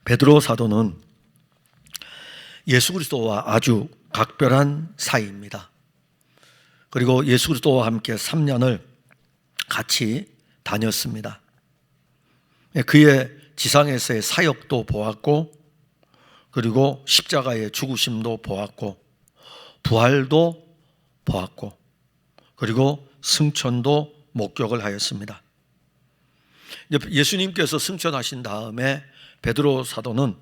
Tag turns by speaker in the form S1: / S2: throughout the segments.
S1: 베드로 사도는 예수 그리스도와 아주 각별한 사이입니다. 그리고 예수 그리스도와 함께 3년을 같이 다녔습니다. 그의 지상에서의 사역도 보았고, 그리고 십자가의 죽으심도 보았고, 부활도 보았고, 그리고 승천도 목격을 하였습니다. 예수님께서 승천하신 다음에 베드로 사도는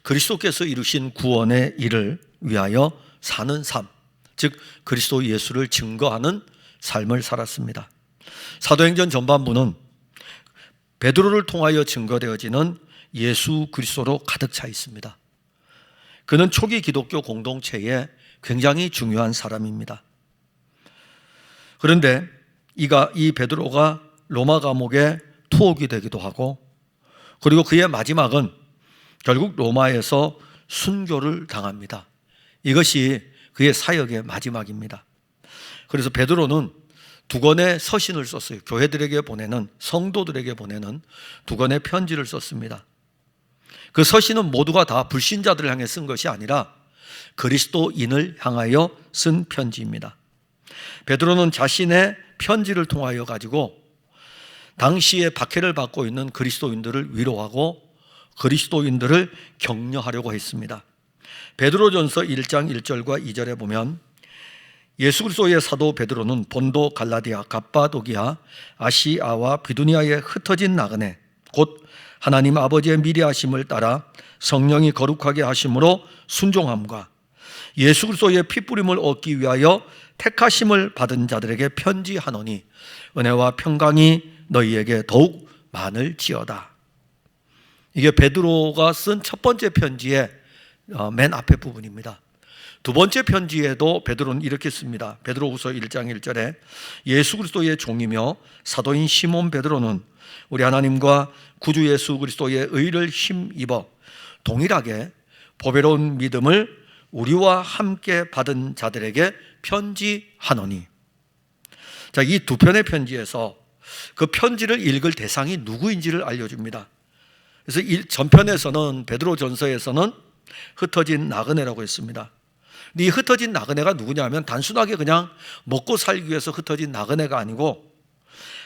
S1: 그리스도께서 이루신 구원의 일을 위하여 사는 삶, 즉 그리스도 예수를 증거하는 삶을 살았습니다. 사도행전 전반부는 베드로를 통하여 증거되어지는 예수 그리스도로 가득 차 있습니다. 그는 초기 기독교 공동체에 굉장히 중요한 사람입니다. 그런데 이 베드로가 로마 감옥에 투옥이 되기도 하고, 그리고 그의 마지막은 결국 로마에서 순교를 당합니다. 이것이 그의 사역의 마지막입니다. 그래서 베드로는 두 권의 서신을 썼어요. 교회들에게 보내는, 성도들에게 보내는 두 권의 편지를 썼습니다. 그 서신은 모두가 다 불신자들을 향해 쓴 것이 아니라 그리스도인을 향하여 쓴 편지입니다. 베드로는 자신의 편지를 통하여 가지고 당시에 박해를 받고 있는 그리스도인들을 위로하고 그리스도인들을 격려하려고 했습니다. 베드로전서 1장 1절과 2절에 보면 예수 그리스도의 사도 베드로는 본도, 갈라디아, 갑바도기아, 아시아와 비두니아에 흩어진 나그네, 곧 하나님 아버지의 미리 하심을 따라 성령이 거룩하게 하심으로 순종함과 예수 그리스도의 피뿌림을 얻기 위하여 택하심을 받은 자들에게 편지하노니 은혜와 평강이 너희에게 더욱 많을지어다. 이게 베드로가 쓴 첫 번째 편지의 맨 앞에 부분입니다. 두 번째 편지에도 베드로는 이렇게 씁니다. 베드로후서 1장 1절에 예수 그리스도의 종이며 사도인 시몬 베드로는 우리 하나님과 구주 예수 그리스도의 의를 힘입어 동일하게 보배로운 믿음을 우리와 함께 받은 자들에게 편지하노니. 자, 이 두 편의 편지에서 그 편지를 읽을 대상이 누구인지를 알려줍니다. 그래서 전편에서는, 베드로 전서에서는 흩어진 나그네라고 했습니다. 근데 이 흩어진 나그네가 누구냐면 단순하게 그냥 먹고 살기 위해서 흩어진 나그네가 아니고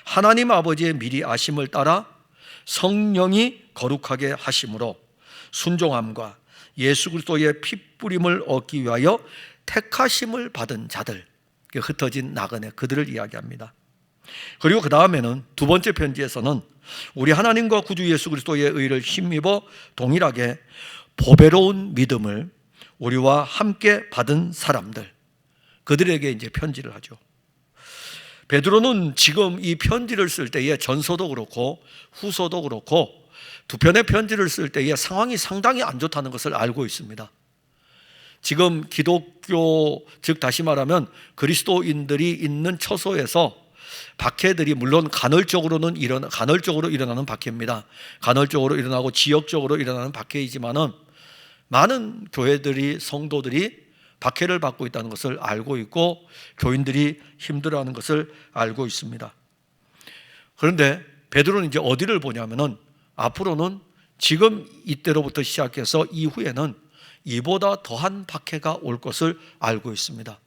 S1: 하나님 아버지의 미리 아심을 따라 성령이 거룩하게 하심으로 순종함과 예수 그리스도의 피뿌림을 얻기 위하여 택하심을 받은 자들, 흩어진 나그네, 그들을 이야기합니다. 그리고 그 다음에는 두 번째 편지에서는 우리 하나님과 구주 예수 그리스도의 의를 힘입어 동일하게 보배로운 믿음을 우리와 함께 받은 사람들, 그들에게 이제 편지를 하죠. 베드로는 지금 이 편지를 쓸 때에 전서도 그렇고 후서도 그렇고 두 편의 편지를 쓸 때에 상황이 상당히 안 좋다는 것을 알고 있습니다. 지금 기독교, 즉 다시 말하면 그리스도인들이 있는 처소에서 박해들이 물론 간헐적으로 일어나는 박해입니다. 간헐적으로 일어나고 지역적으로 일어나는 박해이지만은 많은 교회들이, 성도들이 박해를 받고 있다는 것을 알고 있고 교인들이 힘들어하는 것을 알고 있습니다. 그런데 베드로는 이제 어디를 보냐면은 앞으로는 지금 이때로부터 시작해서 이후에는 이보다 더한 박해가 올 것을 알고 있습니다.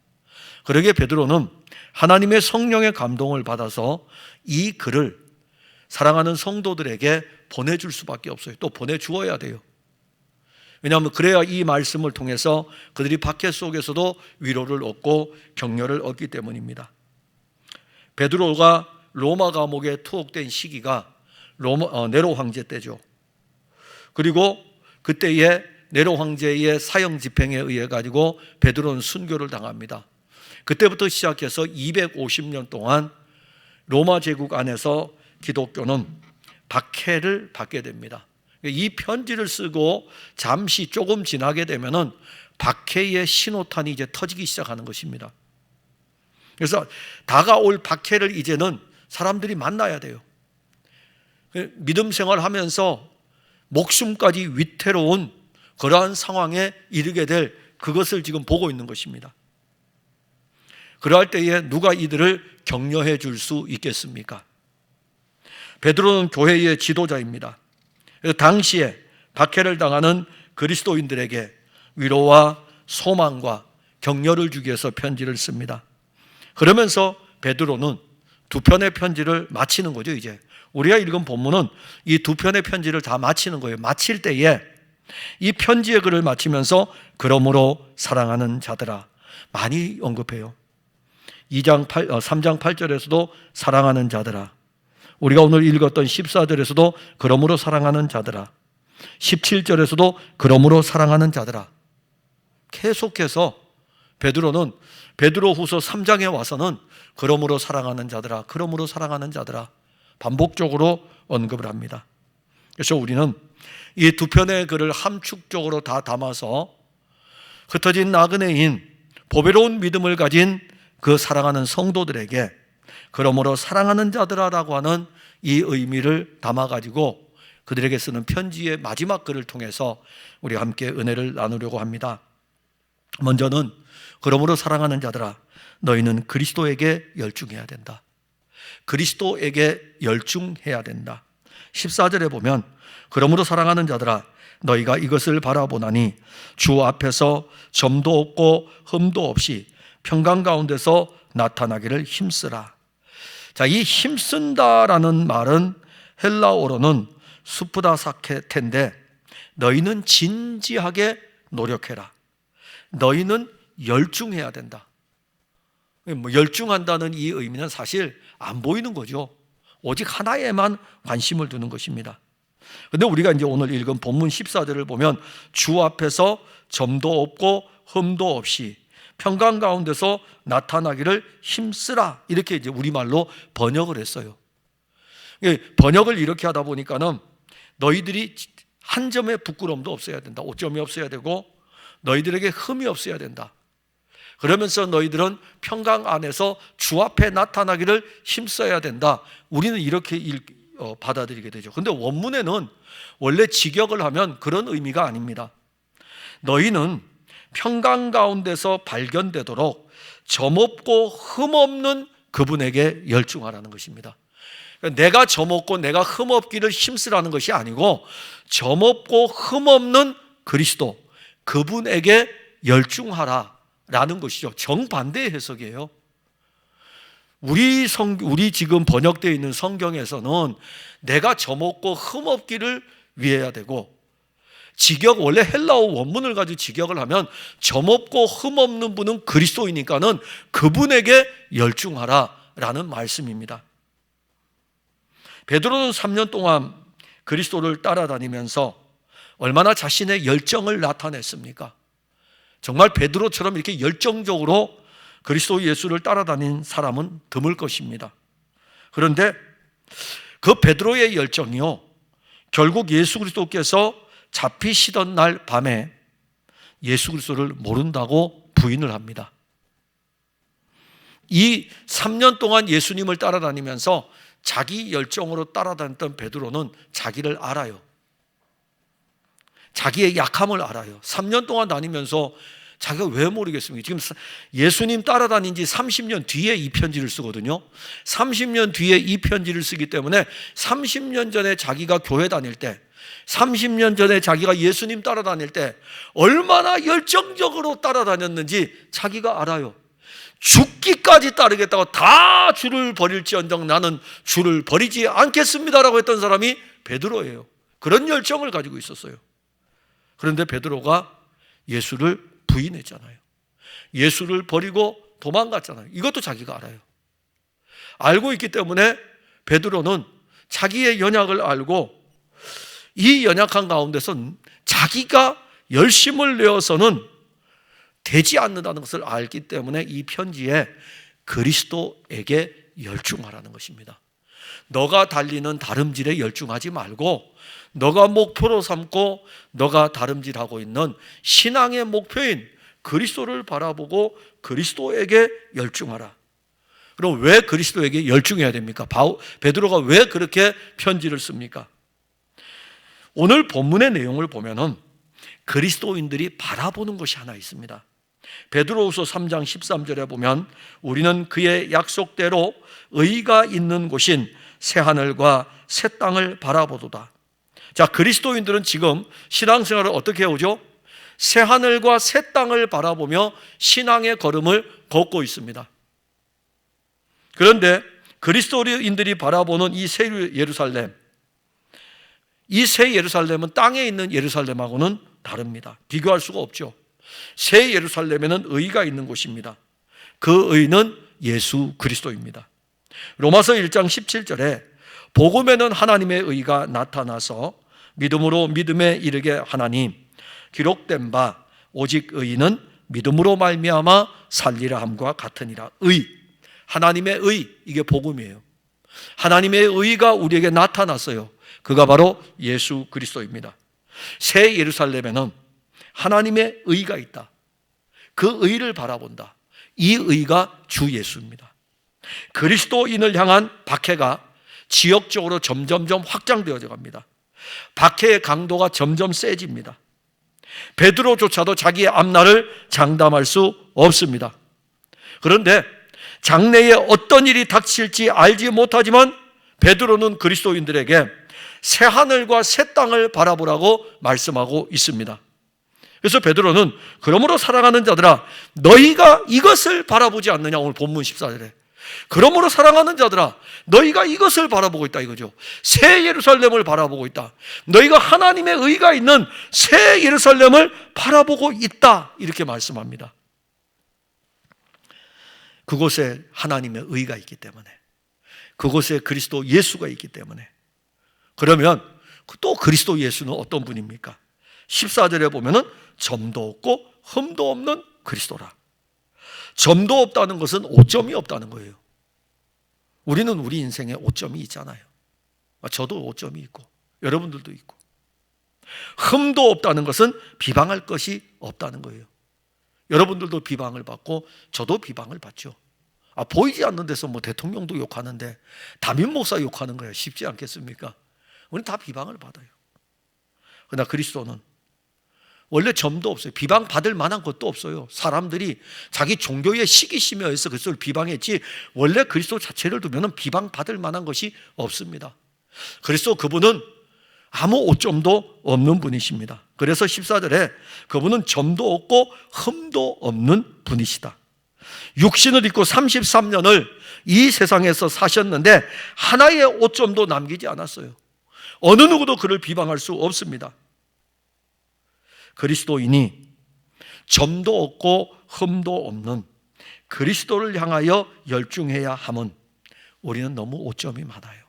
S1: 그러기에 베드로는 하나님의 성령의 감동을 받아서 이 글을 사랑하는 성도들에게 보내줄 수밖에 없어요. 또 보내주어야 돼요. 왜냐하면 그래야 이 말씀을 통해서 그들이 박해 속에서도 위로를 얻고 격려를 얻기 때문입니다. 베드로가 로마 감옥에 투옥된 시기가 네로 황제 때죠. 그리고 그때에 네로 황제의 사형 집행에 의해 가지고 베드로는 순교를 당합니다. 그때부터 시작해서 250년 동안 로마 제국 안에서 기독교는 박해를 받게 됩니다. 이 편지를 쓰고 잠시 조금 지나게 되면은 박해의 신호탄이 이제 터지기 시작하는 것입니다. 그래서 다가올 박해를 이제는 사람들이 만나야 돼요. 믿음 생활하면서 목숨까지 위태로운 그러한 상황에 이르게 될 그것을 지금 보고 있는 것입니다. 그러할 때에 누가 이들을 격려해 줄 수 있겠습니까? 베드로는 교회의 지도자입니다. 그래서 당시에 박해를 당하는 그리스도인들에게 위로와 소망과 격려를 주기 위해서 편지를 씁니다. 그러면서 베드로는 두 편의 편지를 마치는 거죠. 이제 우리가 읽은 본문은 이 두 편의 편지를 다 마치는 거예요. 마칠 때에 이 편지의 글을 마치면서 그러므로 사랑하는 자들아 많이 언급해요. 3장 8절에서도 사랑하는 자들아, 우리가 오늘 읽었던 14절에서도 그러므로 사랑하는 자들아, 17절에서도 그러므로 사랑하는 자들아, 계속해서 베드로는 베드로후서 3장에 와서는 그러므로 사랑하는 자들아, 그러므로 사랑하는 자들아 반복적으로 언급을 합니다. 그래서 우리는 이 두 편의 글을 함축적으로 다 담아서 흩어진 나그네인 보배로운 믿음을 가진 그 사랑하는 성도들에게 그러므로 사랑하는 자들아라고 하는 이 의미를 담아가지고 그들에게 쓰는 편지의 마지막 글을 통해서 우리가 함께 은혜를 나누려고 합니다. 먼저는 그러므로 사랑하는 자들아 너희는 그리스도에게 열중해야 된다. 그리스도에게 열중해야 된다. 14절에 보면 그러므로 사랑하는 자들아 너희가 이것을 바라보나니 주 앞에서 점도 없고 흠도 없이 평강 가운데서 나타나기를 힘쓰라. 자, 이 힘쓴다라는 말은 헬라어로는 수프다사케텐데 너희는 진지하게 노력해라. 너희는 열중해야 된다. 열중한다는 이 의미는 사실 안 보이는 거죠. 오직 하나에만 관심을 두는 것입니다. 그런데 우리가 이제 오늘 읽은 본문 14절을 보면 주 앞에서 점도 없고 흠도 없이 평강 가운데서 나타나기를 힘쓰라 이렇게 이제 우리말로 번역을 했어요. 번역을 이렇게 하다 보니까는 너희들이 한 점의 부끄러움도 없어야 된다. 오점이 없어야 되고 너희들에게 흠이 없어야 된다. 그러면서 너희들은 평강 안에서 주 앞에 나타나기를 힘써야 된다. 우리는 이렇게 받아들이게 되죠. 그런데 원문에는 원래 직역을 하면 그런 의미가 아닙니다. 너희는 평강 가운데서 발견되도록 점없고 흠없는 그분에게 열중하라는 것입니다. 내가 점없고 내가 흠없기를 힘쓰라는 것이 아니고 점없고 흠없는 그리스도 그분에게 열중하라라는 것이죠. 정반대의 해석이에요. 우리 지금 번역되어 있는 성경에서는 내가 점없고 흠없기를 위해야 되고 원래 헬라어 원문을 가지고 직역을 하면 점없고 흠없는 분은 그리스도이니까는 그분에게 열중하라라는 말씀입니다. 베드로는 3년 동안 그리스도를 따라다니면서 얼마나 자신의 열정을 나타냈습니까? 정말 베드로처럼 이렇게 열정적으로 그리스도 예수를 따라다닌 사람은 드물 것입니다. 그런데 그 베드로의 열정이요, 결국 예수 그리스도께서 잡히시던 날 밤에 예수 그리스도를 모른다고 부인을 합니다. 이 3년 동안 예수님을 따라다니면서 자기 열정으로 따라다녔던 베드로는 자기를 알아요. 자기의 약함을 알아요. 3년 동안 다니면서 자기가 왜 모르겠습니까? 지금 예수님 따라다닌 지 30년 뒤에 이 편지를 쓰거든요. 30년 뒤에 이 편지를 쓰기 때문에 30년 전에 자기가 교회 다닐 때, 30년 전에 자기가 예수님 따라다닐 때 얼마나 열정적으로 따라다녔는지 자기가 알아요. 죽기까지 따르겠다고 다 주를 버릴지언정 나는 주를 버리지 않겠습니다라고 했던 사람이 베드로예요. 그런 열정을 가지고 있었어요. 그런데 베드로가 예수를 부인했잖아요. 예수를 버리고 도망갔잖아요. 이것도 자기가 알아요. 알고 있기 때문에 베드로는 자기의 연약을 알고 이 연약한 가운데서 자기가 열심을 내어서는 되지 않는다는 것을 알기 때문에 이 편지에 그리스도에게 열중하라는 것입니다. 너가 달리는 다름질에 열중하지 말고 너가 목표로 삼고 너가 다름질하고 있는 신앙의 목표인 그리스도를 바라보고 그리스도에게 열중하라. 그럼 왜 그리스도에게 열중해야 됩니까? 베드로가 왜 그렇게 편지를 씁니까? 오늘 본문의 내용을 보면은 그리스도인들이 바라보는 것이 하나 있습니다. 베드로후서 3장 13절에 보면 우리는 그의 약속대로 의가 있는 곳인 새 하늘과 새 땅을 바라보도다. 자, 그리스도인들은 지금 신앙생활을 어떻게 해오죠? 새 하늘과 새 땅을 바라보며 신앙의 걸음을 걷고 있습니다. 그런데 그리스도인들이 바라보는 이 새 예루살렘, 이 새 예루살렘은 땅에 있는 예루살렘하고는 다릅니다. 비교할 수가 없죠. 새 예루살렘에는 의가 있는 곳입니다. 그 의는 예수 그리스도입니다. 로마서 1장 17절에 복음에는 하나님의 의가 나타나서 믿음으로 믿음에 이르게 하나니 기록된 바 오직 의인은 믿음으로 말미암아 살리라 함과 같으니라. 의, 하나님의 의, 이게 복음이에요. 하나님의 의가 우리에게 나타났어요. 그가 바로 예수 그리스도입니다. 새 예루살렘에는 하나님의 의가 있다. 그 의를 바라본다. 이 의가 주 예수입니다. 그리스도인을 향한 박해가 지역적으로 점점점 확장되어져 갑니다. 박해의 강도가 점점 세집니다. 베드로조차도 자기의 앞날을 장담할 수 없습니다. 그런데 장래에 어떤 일이 닥칠지 알지 못하지만 베드로는 그리스도인들에게 새 하늘과 새 땅을 바라보라고 말씀하고 있습니다. 그래서 베드로는 그러므로 사랑하는 자들아 너희가 이것을 바라보지 않느냐. 오늘 본문 14절에 그러므로 사랑하는 자들아 너희가 이것을 바라보고 있다 이거죠. 새 예루살렘을 바라보고 있다. 너희가 하나님의 의가 있는 새 예루살렘을 바라보고 있다 이렇게 말씀합니다. 그곳에 하나님의 의가 있기 때문에, 그곳에 그리스도 예수가 있기 때문에. 그러면 또 그리스도 예수는 어떤 분입니까? 14절에 보면은 점도 없고 흠도 없는 그리스도라. 점도 없다는 것은 오점이 없다는 거예요. 우리는 우리 인생에 오점이 있잖아요. 저도 오점이 있고 여러분들도 있고. 흠도 없다는 것은 비방할 것이 없다는 거예요. 여러분들도 비방을 받고 저도 비방을 받죠. 보이지 않는 데서 뭐 대통령도 욕하는데 담임 목사 욕하는 거예요. 쉽지 않겠습니까? 우리는 다 비방을 받아요. 그러나 그리스도는 원래 점도 없어요. 비방받을 만한 것도 없어요. 사람들이 자기 종교에 시기심에 의해서 그리스도를 비방했지 원래 그리스도 자체를 두면 비방받을 만한 것이 없습니다. 그리스도 그분은 아무 오점도 없는 분이십니다. 그래서 14절에 그분은 점도 없고 흠도 없는 분이시다. 육신을 입고 33년을 이 세상에서 사셨는데 하나의 오점도 남기지 않았어요. 어느 누구도 그를 비방할 수 없습니다. 그리스도인이 점도 없고 흠도 없는 그리스도를 향하여 열중해야 함은 우리는 너무 오점이 많아요.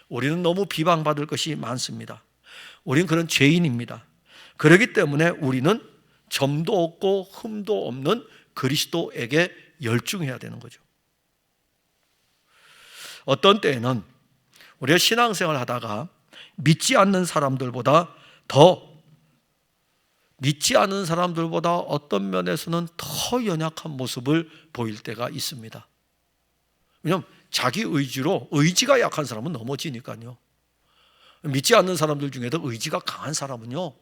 S1: 우리는 너무 비방받을 것이 많습니다. 우리는 그런 죄인입니다. 그렇기 때문에 우리는 점도 없고 흠도 없는 그리스도에게 열중해야 되는 거죠. 어떤 때에는 우리가 신앙생활 하다가 믿지 않는 사람들보다 어떤 면에서는 더 연약한 모습을 보일 때가 있습니다. 왜냐하면 자기 의지가 약한 사람은 넘어지니까요. 믿지 않는 사람들 중에도 의지가 강한 사람은요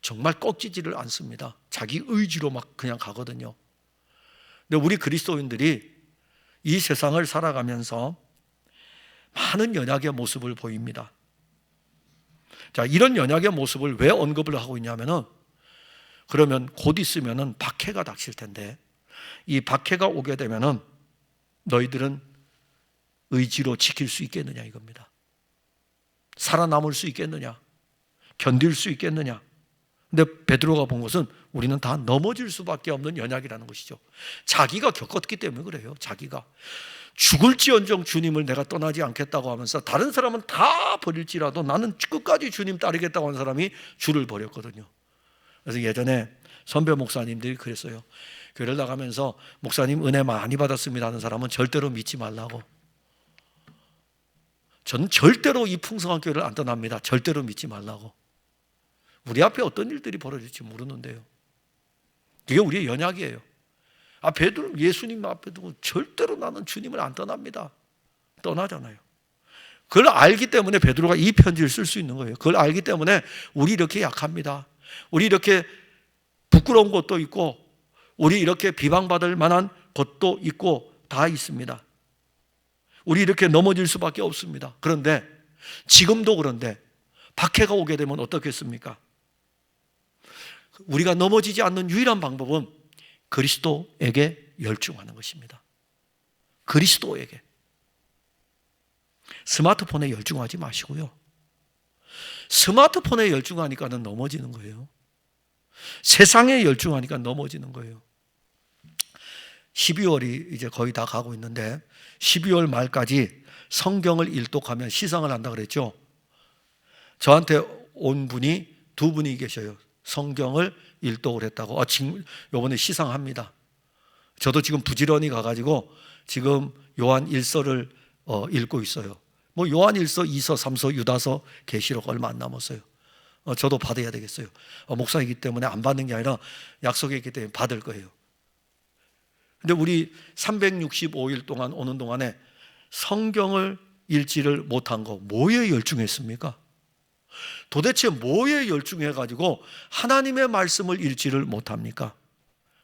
S1: 정말 꺾이지를 않습니다. 자기 의지로 막 그냥 가거든요. 근데 우리 그리스도인들이 이 세상을 살아가면서 많은 연약의 모습을 보입니다. 자, 이런 연약의 모습을 왜 언급을 하고 있냐면은 그러면 곧 있으면은 박해가 닥칠 텐데 이 박해가 오게 되면은 너희들은 의지로 지킬 수 있겠느냐 이겁니다. 살아남을 수 있겠느냐? 견딜 수 있겠느냐? 근데 베드로가 본 것은 우리는 다 넘어질 수밖에 없는 연약이라는 것이죠. 자기가 겪었기 때문에 그래요. 자기가 죽을지언정 주님을 내가 떠나지 않겠다고 하면서 다른 사람은 다 버릴지라도 나는 끝까지 주님 따르겠다고 하는 사람이 주를 버렸거든요. 그래서 예전에 선배 목사님들이 그랬어요. 교회를 나가면서 목사님 은혜 많이 받았습니다 하는 사람은 절대로 믿지 말라고. 저는 절대로 이 풍성한 교회를 안 떠납니다. 절대로 믿지 말라고. 우리 앞에 어떤 일들이 벌어질지 모르는데요. 그게 우리의 연약이에요. 베드로 예수님 앞에 두고 절대로 나는 주님을 안 떠납니다. 떠나잖아요. 그걸 알기 때문에 베드로가 이 편지를 쓸 수 있는 거예요. 그걸 알기 때문에 우리 이렇게 약합니다. 우리 이렇게 부끄러운 것도 있고 우리 이렇게 비방받을 만한 것도 있고 다 있습니다. 우리 이렇게 넘어질 수밖에 없습니다. 그런데 지금도 그런데 박해가 오게 되면 어떻겠습니까? 우리가 넘어지지 않는 유일한 방법은 그리스도에게 열중하는 것입니다. 그리스도에게. 스마트폰에 열중하지 마시고요. 스마트폰에 열중하니까는 넘어지는 거예요. 세상에 열중하니까 넘어지는 거예요. 12월이 이제 거의 다 가고 있는데 12월 말까지 성경을 일독하면 시상을 한다 그랬죠. 저한테 온 분이 두 분이 계셔요. 성경을 일독을 했다고. 지금 이번에 시상합니다. 저도 지금 부지런히 가가지고 지금 요한 1서를 읽고 있어요. 뭐 요한 1서, 2서, 3서, 유다서, 계시록 얼마 안 남았어요. 저도 받아야 되겠어요. 목사이기 때문에 안 받는 게 아니라 약속했기 때문에 받을 거예요. 근데 우리 365일 동안 오는 동안에 성경을 읽지를 못한 거 뭐에 열중했습니까? 도대체 뭐에 열중해가지고 하나님의 말씀을 읽지를 못합니까?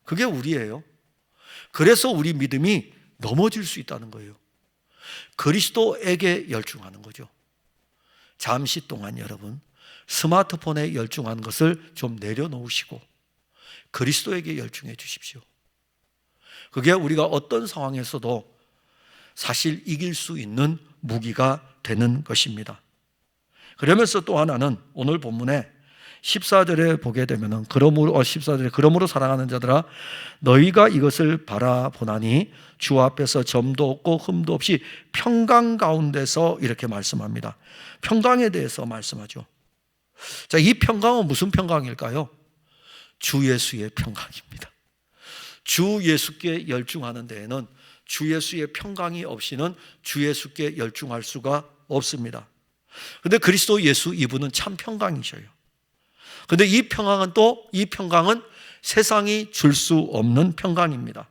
S1: 그게 우리예요. 그래서 우리 믿음이 넘어질 수 있다는 거예요. 그리스도에게 열중하는 거죠. 잠시 동안 여러분 스마트폰에 열중하는 것을 좀 내려놓으시고 그리스도에게 열중해 주십시오. 그게 우리가 어떤 상황에서도 사실 이길 수 있는 무기가 되는 것입니다. 그러면서 또 하나는 오늘 본문에 14절에 보게 되면은 그러므로 사랑하는 자들아 너희가 이것을 바라보나니 주 앞에서 점도 없고 흠도 없이 평강 가운데서 이렇게 말씀합니다. 평강에 대해서 말씀하죠. 자, 이 평강은 무슨 평강일까요? 주 예수의 평강입니다. 주 예수께 열중하는 데에는 주 예수의 평강이 없이는 주 예수께 열중할 수가 없습니다. 그런데 그리스도 예수 이분은 참 평강이셔요. 그런데 이 평강은 세상이 줄 수 없는 평강입니다.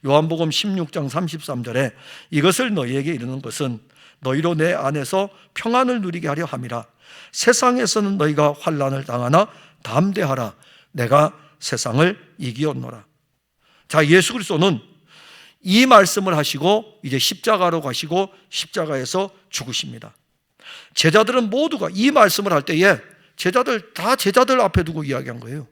S1: 요한복음 16장 33절에 이것을 너희에게 이르는 것은 너희로 내 안에서 평안을 누리게 하려 함이라. 세상에서는 너희가 환난을 당하나 담대하라. 내가 세상을 이기었노라. 자, 예수 그리스도는 이 말씀을 하시고 이제 십자가로 가시고 십자가에서 죽으십니다. 제자들은 모두가 이 말씀을 할 때에 제자들 앞에 두고 이야기한 거예요.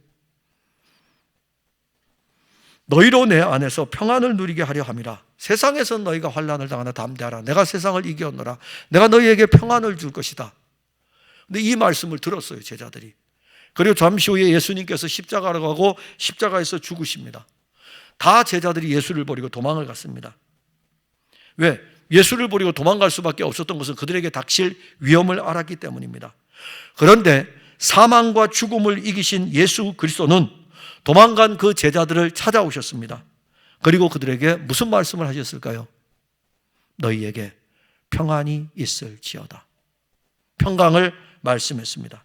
S1: 너희로 내 안에서 평안을 누리게 하려 함이라. 세상에서는 너희가 환난을 당하나 담대하라. 내가 세상을 이기었노라. 내가 너희에게 평안을 줄 것이다. 근데 이 말씀을 들었어요, 제자들이. 그리고 잠시 후에 예수님께서 십자가로 가고 십자가에서 죽으십니다. 다 제자들이 예수를 버리고 도망을 갔습니다. 왜? 예수를 버리고 도망갈 수밖에 없었던 것은 그들에게 닥칠 위험을 알았기 때문입니다. 그런데 사망과 죽음을 이기신 예수 그리스도는 도망간 그 제자들을 찾아오셨습니다. 그리고 그들에게 무슨 말씀을 하셨을까요? 너희에게 평안이 있을지어다. 평강을 말씀했습니다.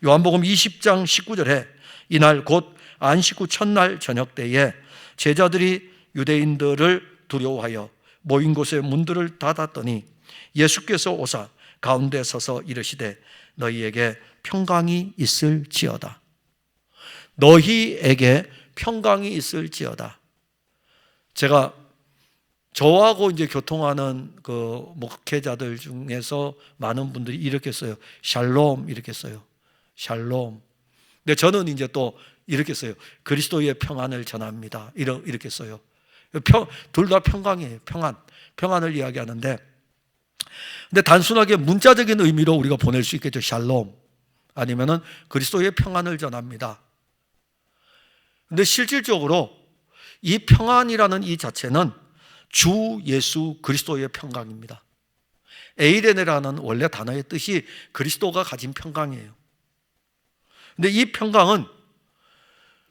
S1: 요한복음 20장 19절에 이날 곧 안식 후 첫날 저녁 때에 제자들이 유대인들을 두려워하여 모인 곳에 문들을 닫았더니 예수께서 오사 가운데 서서 이르시되 너희에게 평강이 있을지어다. 너희에게 평강이 있을지어다. 제가 저하고 이제 교통하는 그 목회자들 중에서 많은 분들이 이렇게 써요. 샬롬 이렇게 써요. 샬롬. 근데 저는 이제 또 이렇게 써요. 그리스도의 평안을 전합니다. 이렇게 써요. 둘 다 평강이에요. 평안을 이야기하는데, 근데 단순하게 문자적인 의미로 우리가 보낼 수 있겠죠. 샬롬 아니면은 그리스도의 평안을 전합니다. 근데 실질적으로 이 평안이라는 이 자체는 주 예수 그리스도의 평강입니다. 에이레네라는 원래 단어의 뜻이 그리스도가 가진 평강이에요. 근데 이 평강은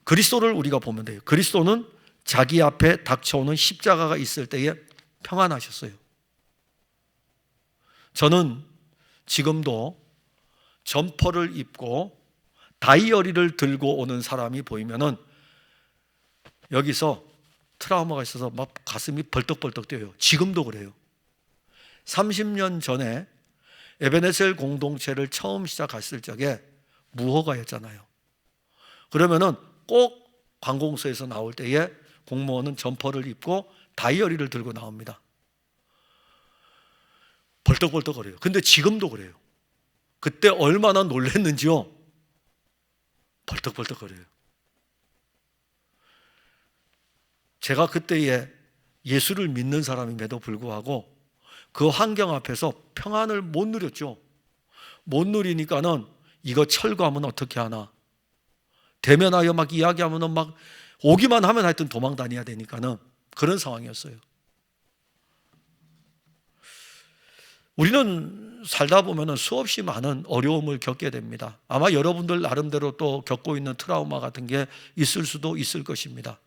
S1: 그리스도를 우리가 보면 돼요. 그리스도는 자기 앞에 닥쳐오는 십자가가 있을 때에 평안하셨어요. 저는 지금도 점퍼를 입고 다이어리를 들고 오는 사람이 보이면은 여기서 트라우마가 있어서 막 가슴이 벌떡벌떡 뛰어요. 지금도 그래요. 30년 전에 에베네셀 공동체를 처음 시작했을 적에 무허가였잖아요. 그러면은 꼭 관공서에서 나올 때에 공무원은 점퍼를 입고 다이어리를 들고 나옵니다. 벌떡벌떡 거려요. 근데 지금도 그래요. 그때 얼마나 놀랐는지요. 벌떡벌떡거려요. 제가 그때에 예수를 믿는 사람임에도 불구하고 그 환경 앞에서 평안을 못 누렸죠. 못 누리니까는 이거 철거하면 어떻게 하나, 대면하여 막 이야기하면 막 오기만 하면 하여튼 도망 다녀야 되니까는 그런 상황이었어요. 우리는 살다 보면 수없이 많은 어려움을 겪게 됩니다. 아마 여러분들 나름대로 또 겪고 있는 트라우마 같은 게 있을 수도 있을 것입니다.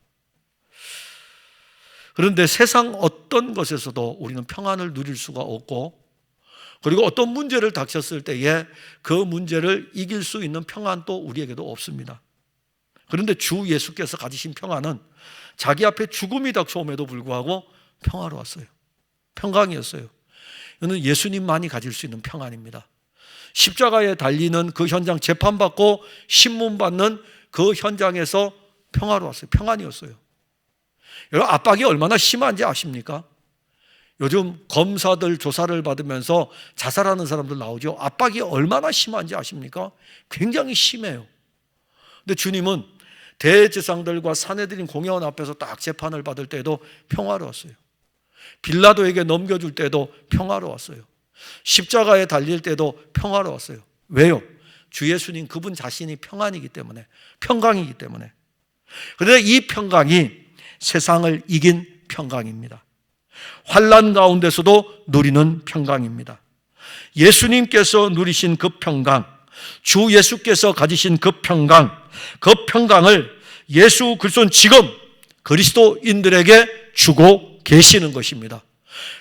S1: 그런데 세상 어떤 것에서도 우리는 평안을 누릴 수가 없고, 그리고 어떤 문제를 닥쳤을 때에 그 문제를 이길 수 있는 평안도 우리에게도 없습니다. 그런데 주 예수께서 가지신 평안은 자기 앞에 죽음이 닥쳐옴에도 불구하고 평화로웠어요. 평강이었어요. 이는 예수님만이 가질 수 있는 평안입니다. 십자가에 달리는 그 현장, 재판받고 신문받는 그 현장에서 평화로웠어요. 평안이었어요. 여러분, 압박이 얼마나 심한지 아십니까? 요즘 검사들 조사를 받으면서 자살하는 사람들 나오죠. 압박이 얼마나 심한지 아십니까? 굉장히 심해요. 근데 주님은 대제사장들과 사내들인 공회원 앞에서 딱 재판을 받을 때도 평화로웠어요. 빌라도에게 넘겨줄 때도 평화로웠어요. 십자가에 달릴 때도 평화로웠어요. 왜요? 주 예수님 그분 자신이 평안이기 때문에, 평강이기 때문에. 그런데 이 평강이 세상을 이긴 평강입니다. 환난 가운데서도 누리는 평강입니다. 예수님께서 누리신 그 평강, 주 예수께서 가지신 그 평강을 예수 그리스도는 지금 그리스도인들에게 주고 계시는 것입니다.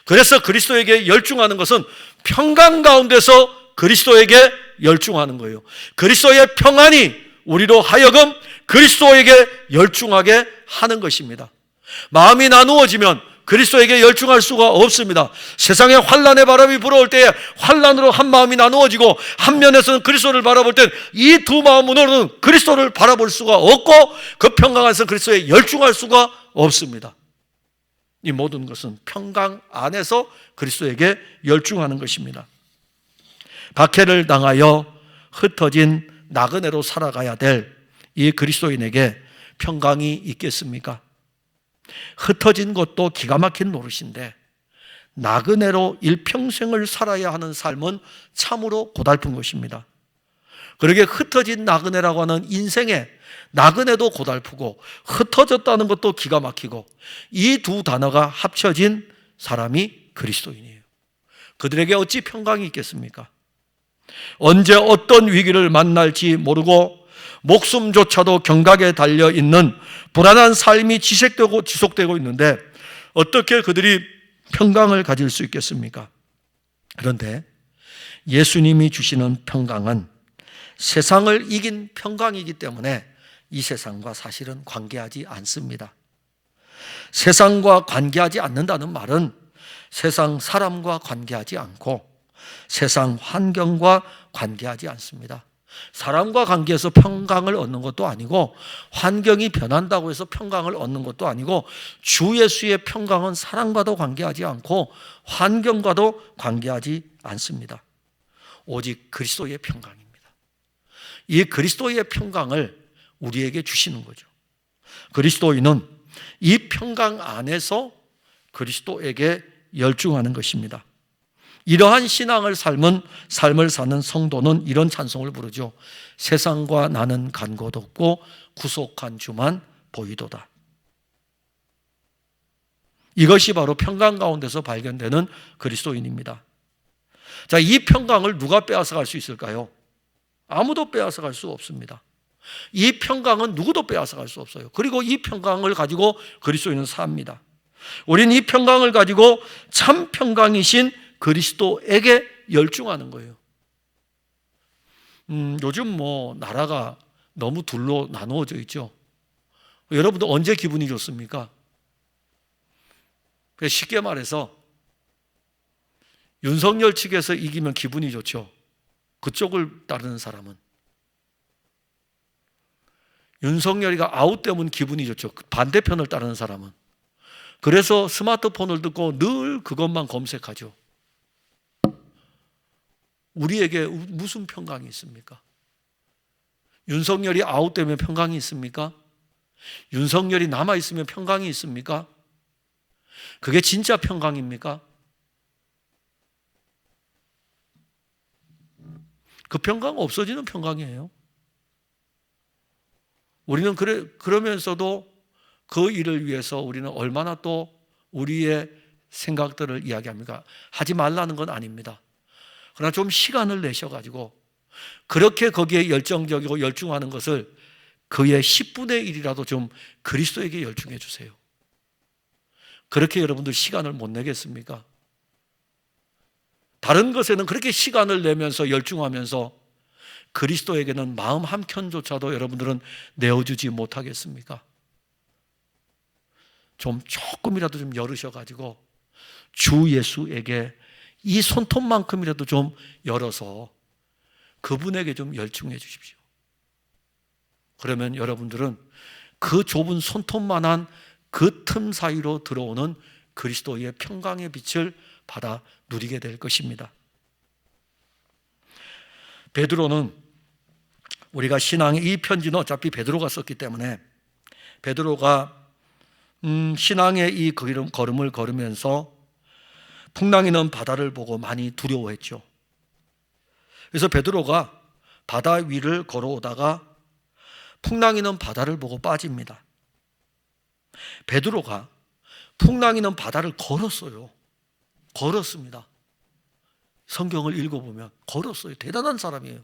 S1: 그래서 그리스도에게 열중하는 것은 평강 가운데서 그리스도에게 열중하는 거예요. 그리스도의 평안이 우리로 하여금 그리스도에게 열중하게 하는 것입니다. 마음이 나누어지면 그리스도에게 열중할 수가 없습니다. 세상에 환난의 바람이 불어올 때에 환난으로 한 마음이 나누어지고 한 면에서는 그리스도를 바라볼 땐 이 두 마음으로는 그리스도를 바라볼 수가 없고 그 평강 안에서 그리스도에 열중할 수가 없습니다. 이 모든 것은 평강 안에서 그리스도에게 열중하는 것입니다. 박해를 당하여 흩어진 나그네로 살아가야 될 이 그리스도인에게 평강이 있겠습니까? 흩어진 것도 기가 막힌 노릇인데 나그네로 일평생을 살아야 하는 삶은 참으로 고달픈 것입니다. 그러게 흩어진 나그네라고 하는 인생에 나그네도 고달프고 흩어졌다는 것도 기가 막히고 이 두 단어가 합쳐진 사람이 그리스도인이에요. 그들에게 어찌 평강이 있겠습니까? 언제 어떤 위기를 만날지 모르고 목숨조차도 경각에 달려있는 불안한 삶이 지속되고 있는데 어떻게 그들이 평강을 가질 수 있겠습니까? 그런데 예수님이 주시는 평강은 세상을 이긴 평강이기 때문에 이 세상과 사실은 관계하지 않습니다. 세상과 관계하지 않는다는 말은 세상 사람과 관계하지 않고 세상 환경과 관계하지 않습니다. 사람과 관계해서 평강을 얻는 것도 아니고 환경이 변한다고 해서 평강을 얻는 것도 아니고 주 예수의 평강은 사람과도 관계하지 않고 환경과도 관계하지 않습니다. 오직 그리스도의 평강입니다. 이 그리스도의 평강을 우리에게 주시는 거죠. 그리스도인은 이 평강 안에서 그리스도에게 열중하는 것입니다. 이러한 신앙을 삶을 사는 성도는 이런 찬송을 부르죠. 세상과 나는 간 곳 없고 구속한 주만 보이도다. 이것이 바로 평강 가운데서 발견되는 그리스도인입니다. 자, 이 평강을 누가 빼앗아갈 수 있을까요? 아무도 빼앗아갈 수 없습니다. 이 평강은 누구도 빼앗아갈 수 없어요. 그리고 이 평강을 가지고 그리스도인은 삽니다. 우리는 이 평강을 가지고 참 평강이신 그리스도에게 열중하는 거예요. 요즘 나라가 너무 둘로 나누어져 있죠. 여러분도 언제 기분이 좋습니까? 쉽게 말해서 윤석열 측에서 이기면 기분이 좋죠. 그쪽을 따르는 사람은. 윤석열이가 아웃되면 기분이 좋죠. 반대편을 따르는 사람은. 그래서 스마트폰을 듣고 늘 그것만 검색하죠. 우리에게 무슨 평강이 있습니까? 윤석열이 아웃되면 평강이 있습니까? 윤석열이 남아있으면 평강이 있습니까? 그게 진짜 평강입니까? 그 평강 없어지는 평강이에요. 우리는 그러면서도 그 일을 위해서 우리는 얼마나 또 우리의 생각들을 이야기합니까? 하지 말라는 건 아닙니다. 그러나 좀 시간을 내셔가지고 그렇게 거기에 열정적이고 열중하는 것을 그의 10분의 1이라도 좀 그리스도에게 열중해 주세요. 그렇게 여러분들 시간을 못 내겠습니까? 다른 것에는 그렇게 시간을 내면서 열중하면서 그리스도에게는 마음 한켠조차도 여러분들은 내어주지 못하겠습니까? 좀 조금이라도 좀 열으셔가지고 주 예수에게 이 손톱만큼이라도 좀 열어서 그분에게 좀 열중해 주십시오. 그러면 여러분들은 그 좁은 손톱만한 그 틈 사이로 들어오는 그리스도의 평강의 빛을 받아 누리게 될 것입니다. 베드로는 우리가 신앙의 이 편지는 어차피 베드로가 썼기 때문에 베드로가 신앙의 이 걸음을 걸으면서 풍랑이는 바다를 보고 많이 두려워했죠. 그래서 베드로가 바다 위를 걸어오다가 풍랑이는 바다를 보고 빠집니다. 베드로가 풍랑이는 바다를 걸었어요. 걸었습니다. 성경을 읽어보면 걸었어요. 대단한 사람이에요.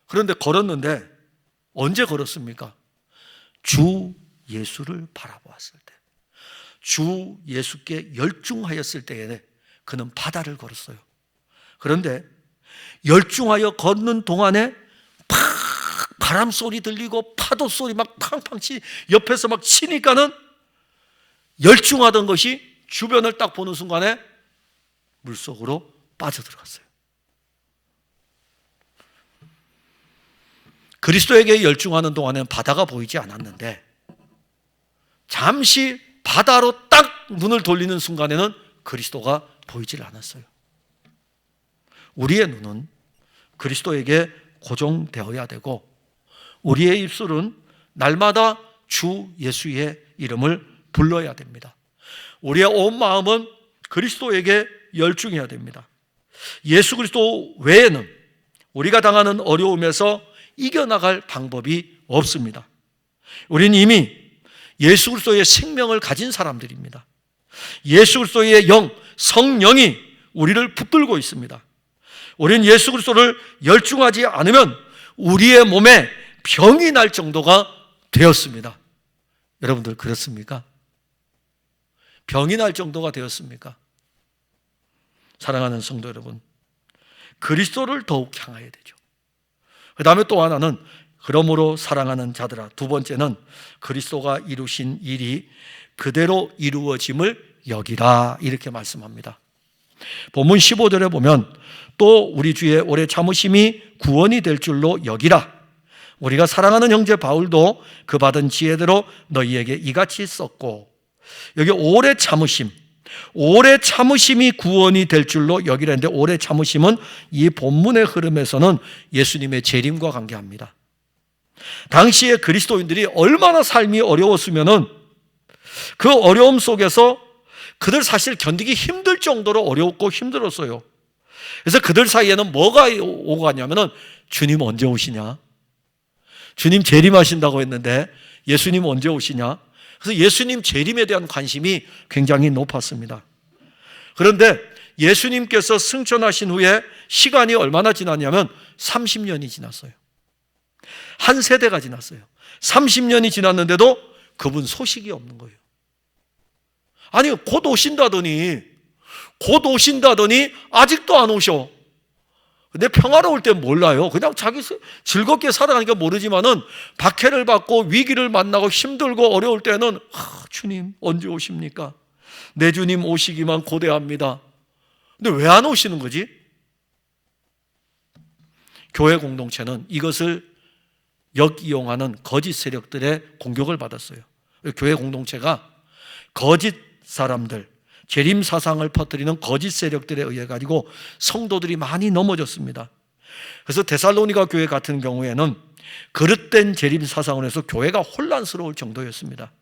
S1: 그런데 걸었는데 언제 걸었습니까? 주 예수를 바라보았을 때, 주 예수께 열중하였을 때에 그는 바다를 걸었어요. 그런데 열중하여 걷는 동안에 팍 바람 소리 들리고 파도 소리 막 팡팡 옆에서 막 치니까는 열중하던 것이 주변을 딱 보는 순간에 물속으로 빠져들어갔어요. 그리스도에게 열중하는 동안에는 바다가 보이지 않았는데 잠시 바다로 딱 눈을 돌리는 순간에는 그리스도가 보이질 않았어요. 우리의 눈은 그리스도에게 고정되어야 되고 우리의 입술은 날마다 주 예수의 이름을 불러야 됩니다. 우리의 온 마음은 그리스도에게 열중해야 됩니다. 예수 그리스도 외에는 우리가 당하는 어려움에서 이겨나갈 방법이 없습니다. 우리는 이미 예수 그리스도의 생명을 가진 사람들입니다. 예수 그리스도의 영, 성령이 우리를 붙들고 있습니다. 우리는 예수 그리스도를 열중하지 않으면 우리의 몸에 병이 날 정도가 되었습니다. 여러분들 그렇습니까? 병이 날 정도가 되었습니까? 사랑하는 성도 여러분, 그리스도를 더욱 향해야 되죠. 그 다음에 또 하나는 그러므로 사랑하는 자들아, 두 번째는 그리스도가 이루신 일이 그대로 이루어짐을 여기라 이렇게 말씀합니다. 본문 15절에 보면 또 우리 주의 오래 참으심이 구원이 될 줄로 여기라. 우리가 사랑하는 형제 바울도 그 받은 지혜대로 너희에게 이같이 썼고, 여기 오래 참으심, 오래 참으심이 구원이 될 줄로 여기라 했는데 오래 참으심은 이 본문의 흐름에서는 예수님의 재림과 관계합니다. 당시에 그리스도인들이 얼마나 삶이 어려웠으면은 그 어려움 속에서 그들 사실 견디기 힘들 정도로 어려웠고 힘들었어요. 그래서 그들 사이에는 뭐가 오고 가냐면은 주님 언제 오시냐? 주님 재림하신다고 했는데 예수님 언제 오시냐? 그래서 예수님 재림에 대한 관심이 굉장히 높았습니다. 그런데 예수님께서 승천하신 후에 시간이 얼마나 지났냐면 30년이 지났어요. 한 세대가 지났어요. 30년이 지났는데도 그분 소식이 없는 거예요. 아니 곧 오신다더니 아직도 안 오셔. 근데 평화로울 땐 몰라요. 그냥 자기 즐겁게 살아가니까 모르지만은 박해를 받고 위기를 만나고 힘들고 어려울 때는 주님 언제 오십니까? 내 주님 오시기만 고대합니다. 근데 왜 안 오시는 거지? 교회 공동체는 이것을 역이용하는 거짓 세력들의 공격을 받았어요. 교회 공동체가 거짓 사람들, 재림 사상을 퍼뜨리는 거짓 세력들에 의해 가지고 성도들이 많이 넘어졌습니다. 그래서 데살로니가 교회 같은 경우에는 그릇된 재림 사상을 해서 교회가 혼란스러울 정도였습니다.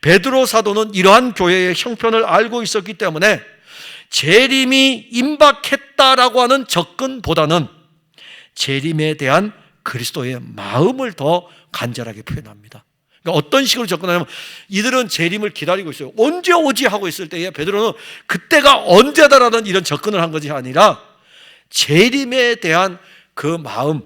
S1: 베드로 사도는 이러한 교회의 형편을 알고 있었기 때문에 재림이 임박했다라고 하는 접근보다는 재림에 대한 그리스도의 마음을 더 간절하게 표현합니다. 그러니까 어떤 식으로 접근하냐면, 이들은 재림을 기다리고 있어요. 언제 오지 하고 있을 때에 베드로는 그때가 언제다라는 이런 접근을 한 것이 아니라 재림에 대한 그 마음,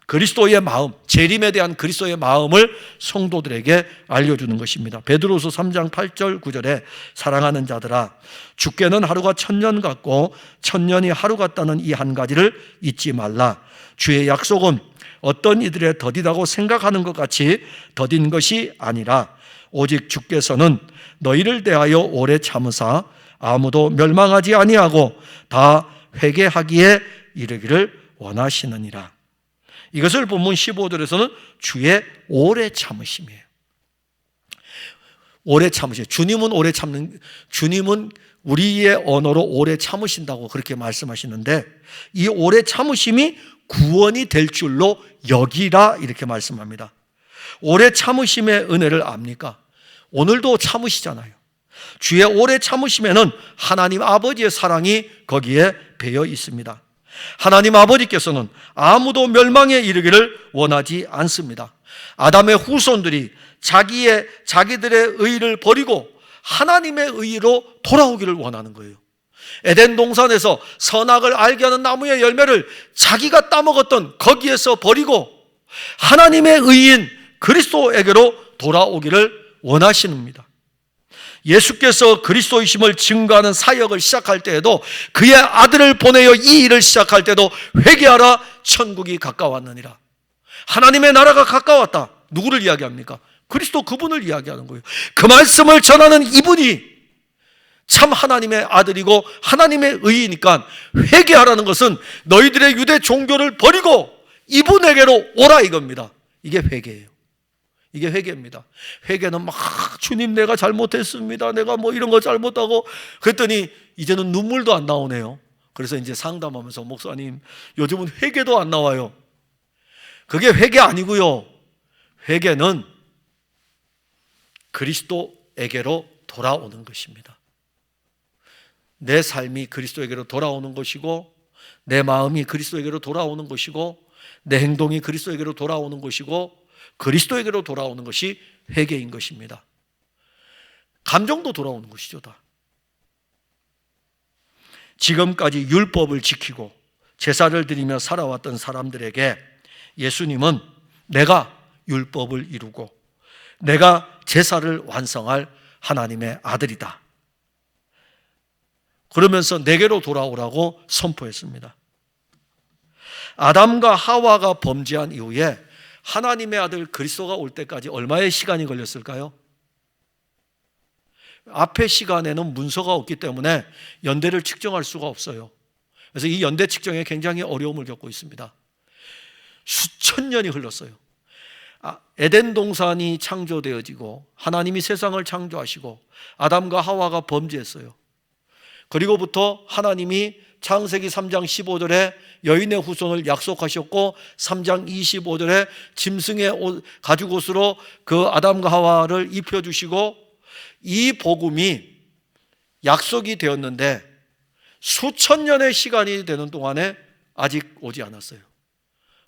S1: 그리스도의 마음, 재림에 대한 그리스도의 마음을 성도들에게 알려주는 것입니다. 베드로서 3장 8절 9절에 사랑하는 자들아, 주께는 하루가 1000년 같고 1000년이 하루 같다는 이 한 가지를 잊지 말라. 주의 약속은 어떤 이들의 더디다고 생각하는 것 같이 더딘 것이 아니라 오직 주께서는 너희를 대하여 오래 참으사 아무도 멸망하지 아니하고 다 회개하기에 이르기를 원하시느니라. 이것을 본문 15절에서는 주의 오래 참으심이에요. 오래 참으심. 주님은 우리의 언어로 오래 참으신다고 그렇게 말씀하시는데, 이 오래 참으심이 구원이 될 줄로 여기라 이렇게 말씀합니다. 오래 참으심의 은혜를 압니까? 오늘도 참으시잖아요. 주의 오래 참으심에는 하나님 아버지의 사랑이 거기에 배어 있습니다. 하나님 아버지께서는 아무도 멸망에 이르기를 원하지 않습니다. 아담의 후손들이 자기들의 의를 버리고 하나님의 의로 돌아오기를 원하는 거예요. 에덴 동산에서 선악을 알게 하는 나무의 열매를 자기가 따먹었던 거기에서 버리고 하나님의 의인 그리스도에게로 돌아오기를 원하십니다. 예수께서 그리스도이심을 증거하는 사역을 시작할 때에도, 그의 아들을 보내어 이 일을 시작할 때도 회개하라, 천국이 가까웠느니라. 하나님의 나라가 가까웠다. 누구를 이야기합니까? 그리스도 그분을 이야기하는 거예요. 그 말씀을 전하는 이분이 참 하나님의 아들이고 하나님의 의이니까 회개하라는 것은 너희들의 유대 종교를 버리고 이분에게로 오라 이겁니다. 이게 회개예요. 이게 회개입니다. 회개는 막 주님 내가 잘못했습니다. 내가 뭐 이런 거 잘못하고 그랬더니 이제는 눈물도 안 나오네요. 그래서 이제 상담하면서 목사님 요즘은 회개도 안 나와요. 그게 회개 아니고요. 회개는 그리스도에게로 돌아오는 것입니다. 내 삶이 그리스도에게로 돌아오는 것이고, 내 마음이 그리스도에게로 돌아오는 것이고, 내 행동이 그리스도에게로 돌아오는 것이고, 그리스도에게로 돌아오는 것이 회개인 것입니다. 감정도 돌아오는 것이죠. 다. 지금까지 율법을 지키고 제사를 드리며 살아왔던 사람들에게 예수님은 내가 율법을 이루고 내가 제사를 완성할 하나님의 아들이다. 그러면서 내게로 돌아오라고 선포했습니다. 아담과 하와가 범죄한 이후에 하나님의 아들 그리스도가 올 때까지 얼마의 시간이 걸렸을까요? 앞의 시간에는 문서가 없기 때문에 연대를 측정할 수가 없어요. 그래서 이 연대 측정에 굉장히 어려움을 겪고 있습니다. 수천 년이 흘렀어요. 에덴 동산이 창조되어지고 하나님이 세상을 창조하시고 아담과 하와가 범죄했어요. 그리고부터 하나님이 창세기 3장 15절에 여인의 후손을 약속하셨고 3장 25절에 짐승의 가죽옷으로 그 아담과 하와를 입혀주시고 이 복음이 약속이 되었는데 수천 년의 시간이 되는 동안에 아직 오지 않았어요.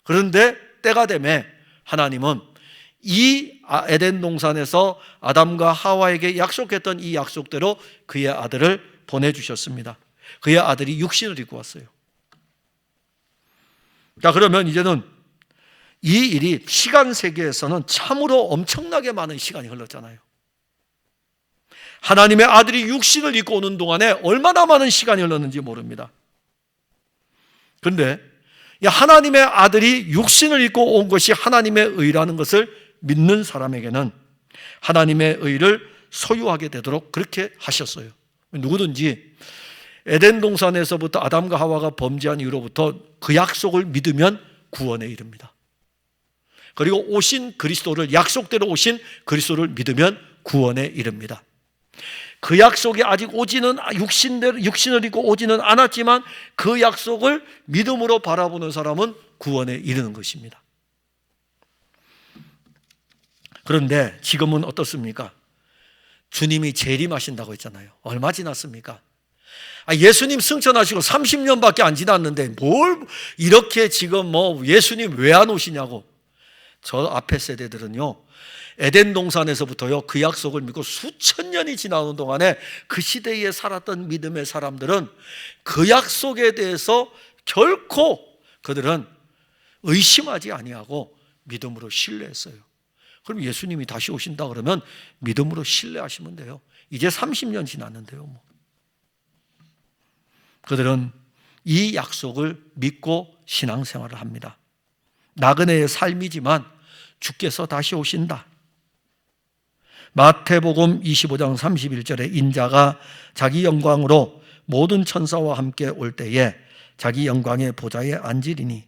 S1: 그런데 때가 되매 하나님은 이 에덴 동산에서 아담과 하와에게 약속했던 이 약속대로 그의 아들을 보내주셨습니다. 그의 아들이 육신을 입고 왔어요. 자, 그러면 이제는 이 일이 시간 세계에서는 참으로 엄청나게 많은 시간이 흘렀잖아요. 하나님의 아들이 육신을 입고 오는 동안에 얼마나 많은 시간이 흘렀는지 모릅니다. 그런데 하나님의 아들이 육신을 입고 온 것이 하나님의 의라는 것을 믿는 사람에게는 하나님의 의를 소유하게 되도록 그렇게 하셨어요. 누구든지 에덴 동산에서부터 아담과 하와가 범죄한 이후로부터 그 약속을 믿으면 구원에 이릅니다. 그리고 오신 그리스도를, 약속대로 오신 그리스도를 믿으면 구원에 이릅니다. 그 약속이 아직 오지는 육신을 입고 오지는 않았지만 그 약속을 믿음으로 바라보는 사람은 구원에 이르는 것입니다. 그런데 지금은 어떻습니까? 주님이 재림하신다고 했잖아요. 얼마 지났습니까? 예수님 승천하시고 30년밖에 안 지났는데 뭘 이렇게 지금 예수님 왜 안 오시냐고. 저 앞에 세대들은요, 에덴 동산에서부터요 그 약속을 믿고 수천 년이 지나는 동안에 그 시대에 살았던 믿음의 사람들은 그 약속에 대해서 결코 그들은 의심하지 아니하고 믿음으로 신뢰했어요. 그럼 예수님이 다시 오신다 그러면 믿음으로 신뢰하시면 돼요. 이제 30년 지났는데요. 그들은 이 약속을 믿고 신앙생활을 합니다. 나그네의 삶이지만 주께서 다시 오신다. 마태복음 25장 31절에 인자가 자기 영광으로 모든 천사와 함께 올 때에 자기 영광의 보좌에 앉으리니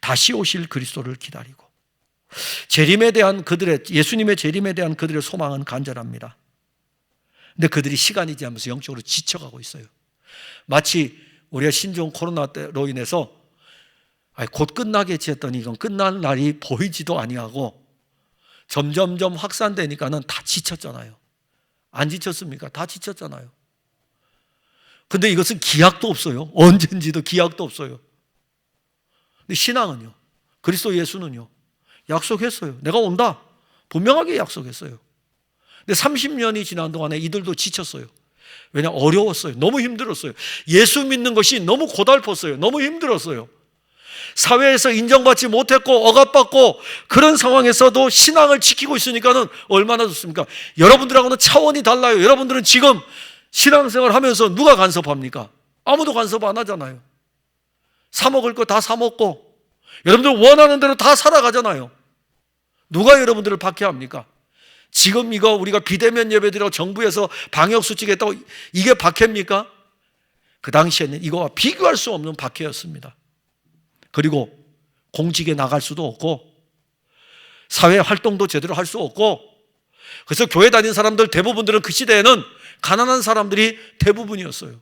S1: 다시 오실 그리스도를 기다리고, 재림에 대한 예수님의 재림에 대한 그들의 소망은 간절합니다. 근데 그들이 시간이 지나면서 영적으로 지쳐가고 있어요. 마치 우리가 신종 코로나로 인해서 곧 끝나겠지 했더니 이건 끝날 날이 보이지도 아니하고 점점점 확산되니까는 다 지쳤잖아요. 안 지쳤습니까? 다 지쳤잖아요. 근데 이것은 기약도 없어요. 언젠지도 기약도 없어요. 근데 신앙은요, 그리스도 예수는요, 약속했어요. 내가 온다. 분명하게 약속했어요. 근데 30년이 지난 동안에 이들도 지쳤어요. 왜냐? 어려웠어요. 너무 힘들었어요. 예수 믿는 것이 너무 고달팠어요. 너무 힘들었어요. 사회에서 인정받지 못했고 억압받고 그런 상황에서도 신앙을 지키고 있으니까는 얼마나 좋습니까? 여러분들하고는 차원이 달라요. 여러분들은 지금 신앙생활 하면서 누가 간섭합니까? 아무도 간섭 안 하잖아요. 사 먹을 거 다 사 먹고 여러분들 원하는 대로 다 살아가잖아요. 누가 여러분들을 박해합니까? 지금 이거 우리가 비대면 예배드리고 정부에서 방역수칙 했다고 이게 박해입니까? 그 당시에는 이거와 비교할 수 없는 박해였습니다. 그리고 공직에 나갈 수도 없고 사회 활동도 제대로 할 수 없고, 그래서 교회 다니는 사람들 대부분들은 그 시대에는 가난한 사람들이 대부분이었어요.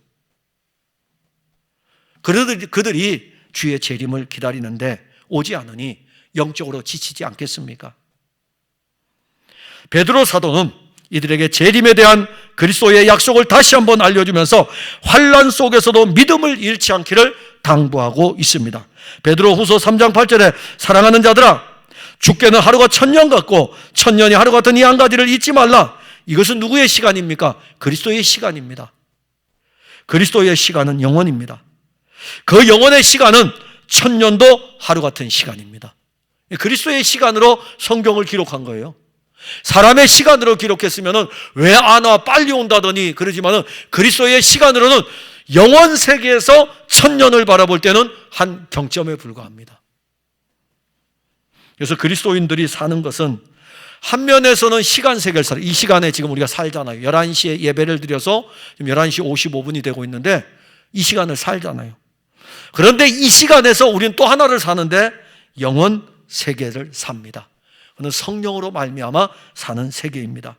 S1: 그들이 주의 재림을 기다리는데 오지 않으니 영적으로 지치지 않겠습니까? 베드로 사도는 이들에게 재림에 대한 그리스도의 약속을 다시 한번 알려주면서 환난 속에서도 믿음을 잃지 않기를 당부하고 있습니다. 베드로 후서 3장 8절에 사랑하는 자들아, 주께는 하루가 1000년 같고 1000년이 하루 같은 이 한 가지를 잊지 말라. 이것은 누구의 시간입니까? 그리스도의 시간입니다. 그리스도의 시간은 영원입니다. 그 영원의 시간은 1000년도 하루 같은 시간입니다. 그리스도의 시간으로 성경을 기록한 거예요. 사람의 시간으로 기록했으면 왜 안 와 빨리 온다더니 그러지만은 그리스도의 시간으로는 영원 세계에서 1000년을 바라볼 때는 한 경점에 불과합니다. 그래서 그리스도인들이 사는 것은 한 면에서는 시간 세계를 살아요. 이 시간에 지금 우리가 살잖아요. 11시에 예배를 드려서 지금 11시 55분이 되고 있는데 이 시간을 살잖아요. 그런데 이 시간에서 우리는 또 하나를 사는데 영원 세계를 삽니다. 그는 성령으로 말미암아 사는 세계입니다.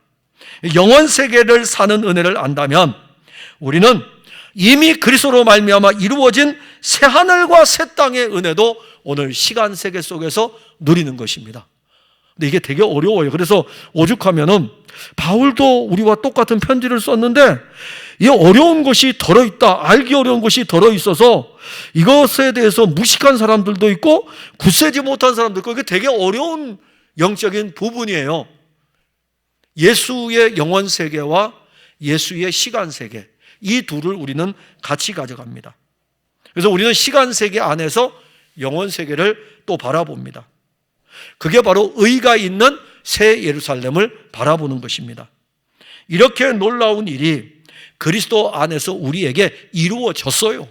S1: 영원 세계를 사는 은혜를 안다면 우리는 이미 그리스도로 말미암아 이루어진 새 하늘과 새 땅의 은혜도 오늘 시간 세계 속에서 누리는 것입니다. 근데 이게 되게 어려워요. 그래서 오죽하면은 바울도 우리와 똑같은 편지를 썼는데 이 어려운 것이 덜어있다, 알기 어려운 것이 덜어있어서 이것에 대해서 무식한 사람들도 있고 굳세지 못한 사람도 있고, 이게 되게 어려운 영적인 부분이에요. 예수의 영원 세계와 예수의 시간 세계, 이 둘을 우리는 같이 가져갑니다. 그래서 우리는 시간 세계 안에서 영원 세계를 또 바라봅니다. 그게 바로 의가 있는 새 예루살렘을 바라보는 것입니다. 이렇게 놀라운 일이 그리스도 안에서 우리에게 이루어졌어요.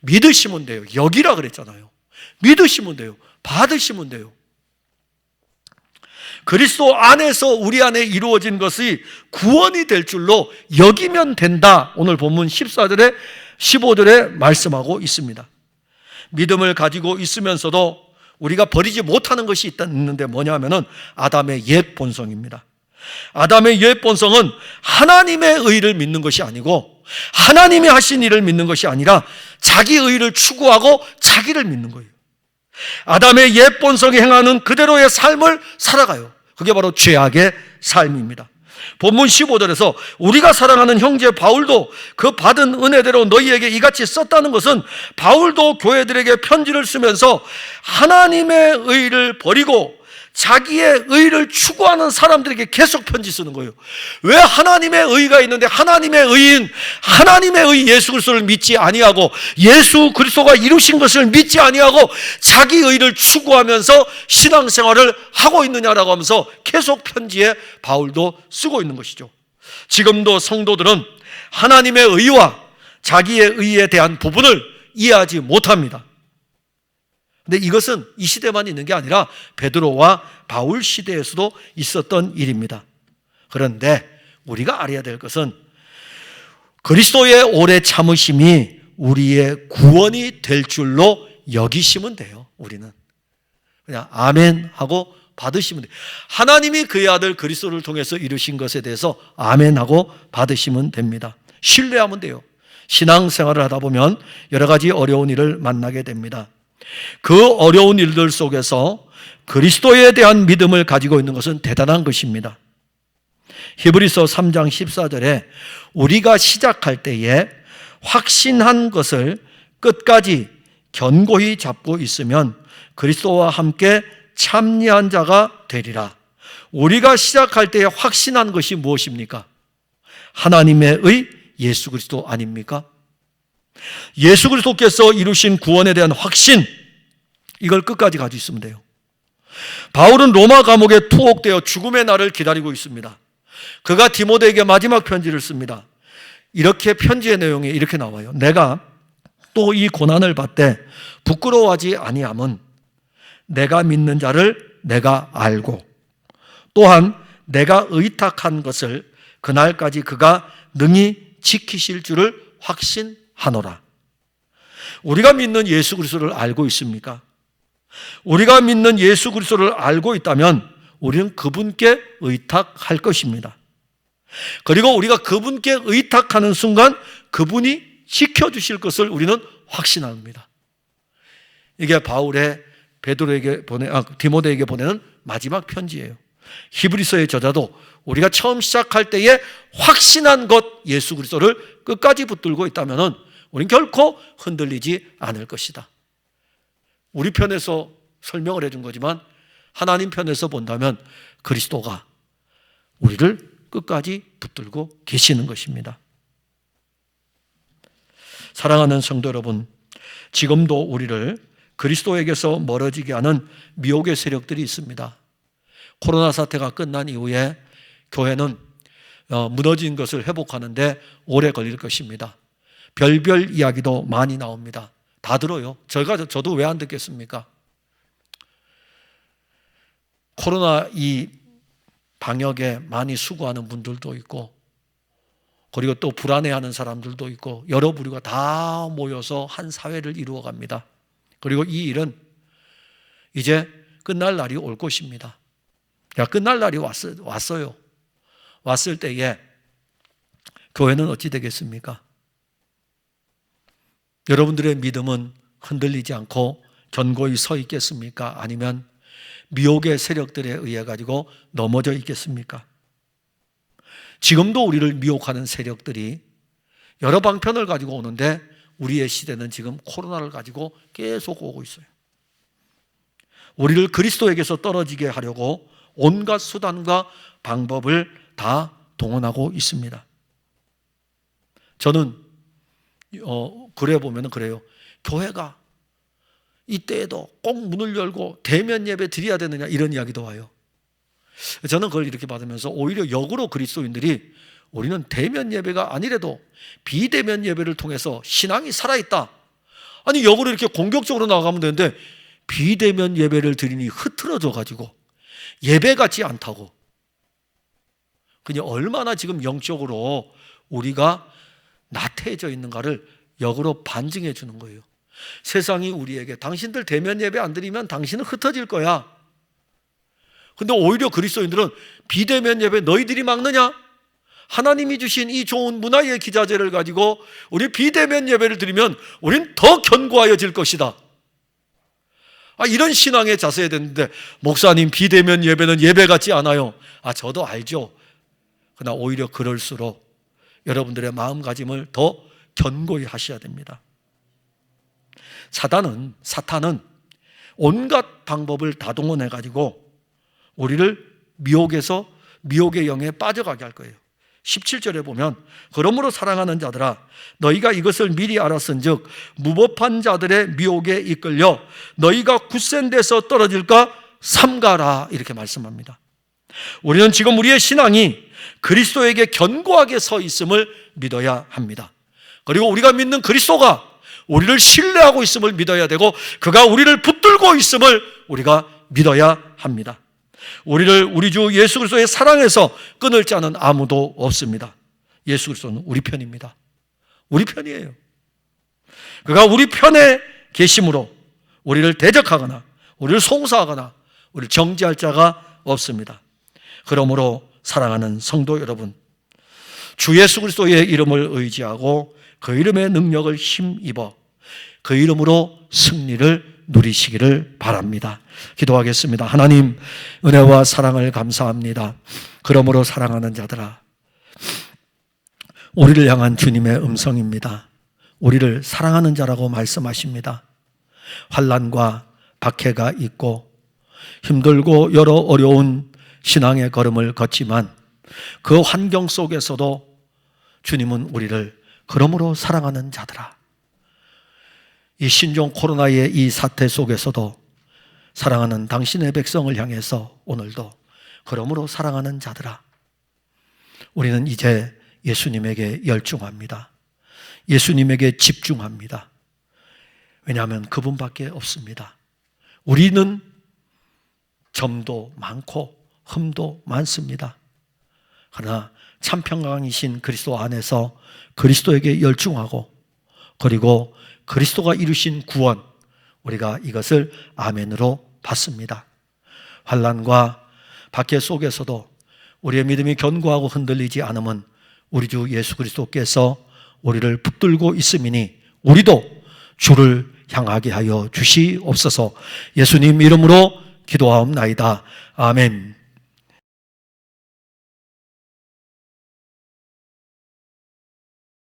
S1: 믿으시면 돼요. 여기라 그랬잖아요. 믿으시면 돼요. 받으시면 돼요. 그리스도 안에서 우리 안에 이루어진 것이 구원이 될 줄로 여기면 된다. 오늘 본문 14절에 15절에 말씀하고 있습니다. 믿음을 가지고 있으면서도 우리가 버리지 못하는 것이 있는데 뭐냐 하면은 아담의 옛 본성입니다. 아담의 옛 본성은 하나님의 의를 믿는 것이 아니고 하나님이 하신 일을 믿는 것이 아니라 자기 의를 추구하고 자기를 믿는 거예요. 아담의 옛 본성이 행하는 그대로의 삶을 살아가요. 그게 바로 죄악의 삶입니다. 본문 15절에서 우리가 사랑하는 형제 바울도 그 받은 은혜대로 너희에게 이같이 썼다는 것은 바울도 교회들에게 편지를 쓰면서 하나님의 의를 버리고 자기의 의를 추구하는 사람들에게 계속 편지 쓰는 거예요. 왜 하나님의 의가 있는데 하나님의 의인, 하나님의 의 예수 그리스도를 믿지 아니하고 예수 그리스도가 이루신 것을 믿지 아니하고 자기 의를 추구하면서 신앙생활을 하고 있느냐라고 하면서 계속 편지에 바울도 쓰고 있는 것이죠. 지금도 성도들은 하나님의 의와 자기의 의에 대한 부분을 이해하지 못합니다. 근데 이것은 이 시대만 있는 게 아니라 베드로와 바울 시대에서도 있었던 일입니다. 그런데 우리가 알아야 될 것은 그리스도의 오래 참으심이 우리의 구원이 될 줄로 여기시면 돼요. 우리는 그냥 아멘 하고 받으시면 돼요. 하나님이 그의 아들 그리스도를 통해서 이루신 것에 대해서 아멘 하고 받으시면 됩니다. 신뢰하면 돼요. 신앙생활을 하다 보면 여러 가지 어려운 일을 만나게 됩니다. 그 어려운 일들 속에서 그리스도에 대한 믿음을 가지고 있는 것은 대단한 것입니다. 히브리서 3장 14절에 우리가 시작할 때에 확신한 것을 끝까지 견고히 잡고 있으면 그리스도와 함께 참여한 자가 되리라. 우리가 시작할 때에 확신한 것이 무엇입니까? 하나님의 의 예수 그리스도 아닙니까? 예수 그리스도께서 이루신 구원에 대한 확신, 이걸 끝까지 가지고 있으면 돼요. 바울은 로마 감옥에 투옥되어 죽음의 날을 기다리고 있습니다. 그가 디모데에게 마지막 편지를 씁니다. 이렇게 편지의 내용에 이렇게 나와요. 내가 또 이 고난을 받되 부끄러워하지 아니함은 내가 믿는 자를 내가 알고 또한 내가 의탁한 것을 그날까지 그가 능히 지키실 줄을 확신하노라. 우리가 믿는 예수 그리스도를 알고 있습니까? 우리가 믿는 예수 그리스도를 알고 있다면 우리는 그분께 의탁할 것입니다. 그리고 우리가 그분께 의탁하는 순간 그분이 지켜주실 것을 우리는 확신합니다. 이게 바울의 디모데에게 보내는 마지막 편지예요. 히브리서의 저자도 우리가 처음 시작할 때에 확신한 것 예수 그리스도를 끝까지 붙들고 있다면 우리는 결코 흔들리지 않을 것이다. 우리 편에서 설명을 해준 거지만 하나님 편에서 본다면 그리스도가 우리를 끝까지 붙들고 계시는 것입니다. 사랑하는 성도 여러분, 지금도 우리를 그리스도에게서 멀어지게 하는 미혹의 세력들이 있습니다. 코로나 사태가 끝난 이후에 교회는 무너진 것을 회복하는데 오래 걸릴 것입니다. 별별 이야기도 많이 나옵니다. 다 들어요. 저도 왜 안 듣겠습니까? 코로나 이 방역에 많이 수고하는 분들도 있고 그리고 또 불안해하는 사람들도 있고 여러 부류가 다 모여서 한 사회를 이루어갑니다. 그리고 이 일은 이제 끝날 날이 올 것입니다. 끝날 날이 왔어요. 왔을 때에 교회는 어찌 되겠습니까? 여러분들의 믿음은 흔들리지 않고 견고히 서 있겠습니까? 아니면 미혹의 세력들에 의해 가지고 넘어져 있겠습니까? 지금도 우리를 미혹하는 세력들이 여러 방편을 가지고 오는데 우리의 시대는 지금 코로나를 가지고 계속 오고 있어요. 우리를 그리스도에게서 떨어지게 하려고 온갖 수단과 방법을 다 동원하고 있습니다. 저는 그래 보면 그래요. 교회가 이때에도 꼭 문을 열고 대면 예배 드려야 되느냐 이런 이야기도 와요. 저는 그걸 이렇게 받으면서 오히려 역으로 그리스도인들이 우리는 대면 예배가 아니래도 비대면 예배를 통해서 신앙이 살아있다. 아니 역으로 이렇게 공격적으로 나가면 되는데 비대면 예배를 드리니 흐트러져 가지고 예배 같지 않다고. 그냥 얼마나 지금 영적으로 우리가 나태해져 있는가를 역으로 반증해 주는 거예요. 세상이 우리에게 당신들 대면 예배 안 드리면 당신은 흩어질 거야. 근데 오히려 그리스도인들은 비대면 예배 너희들이 막느냐? 하나님이 주신 이 좋은 문화의 기자재를 가지고 우리 비대면 예배를 드리면 우린 더 견고하여질 것이다. 이런 신앙에 자세해야 되는데, 목사님 비대면 예배는 예배 같지 않아요. 저도 알죠. 그러나 오히려 그럴수록 여러분들의 마음가짐을 더 견고히 하셔야 됩니다. 사탄은 온갖 방법을 다 동원해 가지고 우리를 미혹에서 미혹의 영에 빠져가게 할 거예요. 17절에 보면 그러므로 사랑하는 자들아 너희가 이것을 미리 알았은즉 무법한 자들의 미혹에 이끌려 너희가 굳센 데서 떨어질까 삼가라 이렇게 말씀합니다. 우리는 지금 우리의 신앙이 그리스도에게 견고하게 서 있음을 믿어야 합니다. 그리고 우리가 믿는 그리스도가 우리를 신뢰하고 있음을 믿어야 되고 그가 우리를 붙들고 있음을 우리가 믿어야 합니다. 우리 주 예수 그리스도의 사랑에서 끊을 자는 아무도 없습니다. 예수 그리스도는 우리 편입니다. 우리 편이에요. 그가 우리 편에 계심으로 우리를 대적하거나 우리를 송사하거나 우리를 정죄할 자가 없습니다. 그러므로 사랑하는 성도 여러분, 주 예수 그리스도의 이름을 의지하고 그 이름의 능력을 힘입어 그 이름으로 승리를 누리시기를 바랍니다. 기도하겠습니다. 하나님, 은혜와 사랑을 감사합니다. 그러므로 사랑하는 자들아, 우리를 향한 주님의 음성입니다. 우리를 사랑하는 자라고 말씀하십니다. 환난과 박해가 있고 힘들고 여러 어려운 신앙의 걸음을 걷지만 그 환경 속에서도 주님은 우리를 그러므로 사랑하는 자들아, 이 신종 코로나의 이 사태 속에서도 사랑하는 당신의 백성을 향해서 오늘도 그러므로 사랑하는 자들아, 우리는 이제 예수님에게 열중합니다. 예수님에게 집중합니다. 왜냐하면 그분밖에 없습니다. 우리는 점도 많고 흠도 많습니다. 그러나 참 평강이신 그리스도 안에서 그리스도에게 열중하고 그리고 그리스도가 이루신 구원, 우리가 이것을 아멘으로 받습니다. 환난과 박해 속에서도 우리의 믿음이 견고하고 흔들리지 않음은 우리 주 예수 그리스도께서 우리를 붙들고 있음이니 우리도 주를 향하게 하여 주시옵소서. 예수님 이름으로 기도하옵나이다. 아멘.